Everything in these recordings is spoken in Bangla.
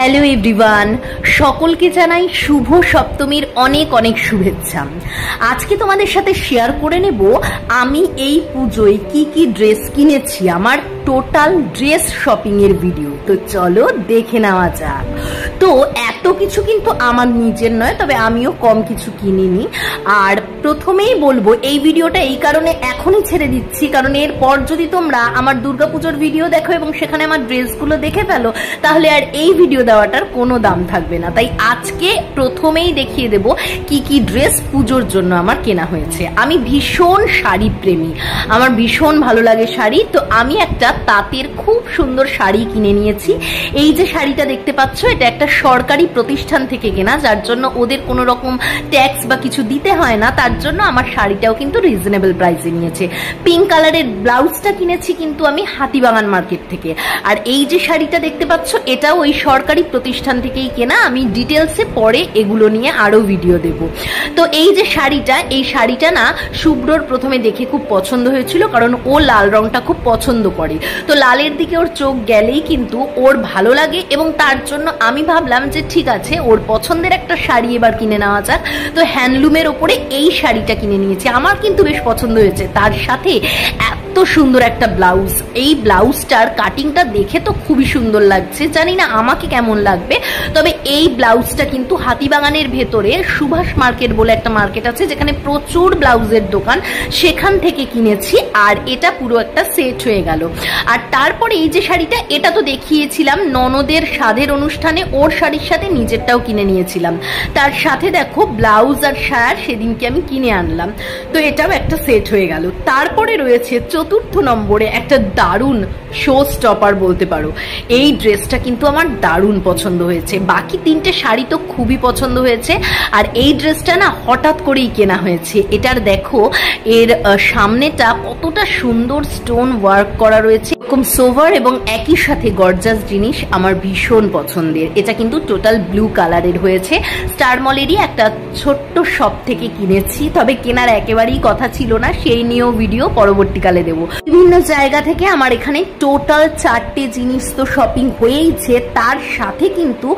হ্যালো এভরিওয়ান, সকলকে জানাই শুভ সপ্তমীর অনেক অনেক শুভেচ্ছা। আজকে তোমাদের সাথে শেয়ার করে নেব আমি এই পুজোয় কি কি ড্রেস কিনেছি, আমার টোটাল ড্রেস শপিং এর ভিডিও। তো চলো দেখে নেওয়া যাক। তো এত কিছু কিন্তু আমার নিজের নয়, তবে আমিও কম কিছু কিনিনি। আর প্রথমেই বলবো এই ভিডিওটা এই কারণে এখনই ছেড়ে দিচ্ছি, কারণ এরপর যদি তোমরা আমার দুর্গাপুজোর ভিডিও দেখো এবং সেখানে আমার ড্রেসগুলো দেখে ফেলো, তাহলে আর এই ভিডিও দেওয়াটার কোনো দাম থাকবে না। তাই আজকে প্রথমেই দেখিয়ে দেব কি কি ড্রেস পুজোর জন্য আমার কেনা হয়েছে। আমি ভীষণ শাড়ি প্রেমী, আমার ভীষণ ভালো লাগে শাড়ি। তো আমি একটা তাঁতের খুব সুন্দর শাড়ি কিনে নিয়েছি। এই যে শাড়িটা দেখতে পাচ্ছ, এটা একটা সরকারি প্রতিষ্ঠান থেকে কেনা, যার জন্য ওদের কোনো রকম ট্যাক্স বা কিছু দিতে হয় না। তার জন্য আমার শাড়িটাও কিন্তু রিজনেবল প্রাইসে নিয়েছে। পিঙ্ক কালারের ব্লাউজটা কিনেছি কিন্তু আমি হাতিবাগান মার্কেট থেকে। আর এই যে শাড়িটা দেখতে পাচ্ছ, এটাও ওই সরকারি প্রতিষ্ঠান থেকেই কেনা। আমি ডিটেলসে পরে এগুলো নিয়ে আরো ভিডিও দেব। তো এই যে শাড়িটা, এই শাড়িটা না শুভ্রর প্রথমে দেখে খুব পছন্দ হয়েছিল, কারণ ও লাল রংটা খুব পছন্দ করে। তো লালের দিকে ওর চোখ গেলেই কিন্তু ওর ভালো লাগে, এবং তার জন্য আমি ভাবলাম যে ঠিক আছে, ওর পছন্দের একটা শাড়ি এবার কিনে নেওয়া যাক। তো হ্যান্ডলুমের ওপরে এই শাড়িটা কিনে নিয়েছি, আমার কিন্তু বেশ পছন্দ হয়েছে। তার সাথে এত সুন্দর একটা ব্লাউজ, এই ব্লাউজটার কাটিংটা দেখে তো খুবই সুন্দর লাগছে, জানি না আমাকে কেমন লাগবে। তবে এই ব্লাউজটা কিন্তু হাতিবাগানের ভেতরে সুভাষ মার্কেট বলে একটা মার্কেট আছে, যেখানে প্রচুর ব্লাউজের দোকান, সেখান থেকে কিনেছি। আর এটা পুরো একটা সেট হয়ে গেল। আর তারপরে এই যে শাড়িটা, এটা তো দেখিয়েছিলাম ননদের সাধের অনুষ্ঠানে, ওর শাড়ির সাথে নিজেরটাও কিনে নিয়েছিলাম। তার সাথে দেখো ব্লাউজ আর শাড়ি সেদিনকে আমি কিনে আনলাম। তো এটাও একটা সেট হয়ে গেল। তারপরে রয়েছে চতুর্থ নম্বরে একটা দারুণ শো স্টপার বলতে পারো। এই ড্রেসটা কিন্তু আমার দারুণ পছন্দ হয়েছে। বাকি তিনটে শাড়ি তো খুবই পছন্দ হয়েছে, আর এই ড্রেসটা না হঠাৎ করেই কেনা হয়েছে। এটার দেখো এর সামনেটা কতটা সুন্দর স্টোন ওয়ার্ক করা রয়েছে, এরকম সোভার এবং একই সাথে গর্জাস জিনিস আমার ভীষণ পছন্দের। এটা কিন্তু টোটাল ব্লু কালারের হয়েছে। স্টার মলেরই একটা ছোট্ট শপ থেকে কিনেছি, তবে কেনার একেবারেই কথা ছিল না, সেই নিয়েও ভিডিও পরবর্তীকালে দেবো। বিভিন্ন জায়গা থেকে আমার এখানে টোটাল 4টে জিনিস তো শপিং হয়েইছে। তার সাথে কিন্তু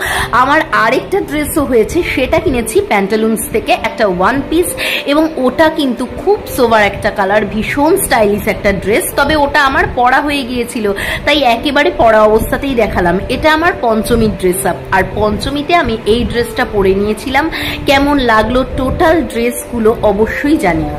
আমার আরেকটা ড্রেসও হয়েছে, সেটা কিনেছি প্যান্টালুন্স থেকে, একটা ওয়ান পিস, এবং ওটা কিন্তু খুব সোভার একটা কালার, ভীষণ স্টাইলিশ একটা ড্রেস। তবে ওটা আমার পরা হয়ে গিয়েছিল, তাই একেবারে পরা অবস্থাতেই দেখালাম। এটা আমার পঞ্চমীর ড্রেস আপ, আর পঞ্চমীতে আমি এই ড্রেসটা পরে নিয়েছিলাম। কেমন লাগলো টোটাল ড্রেসগুলো অবশ্যই জানিও।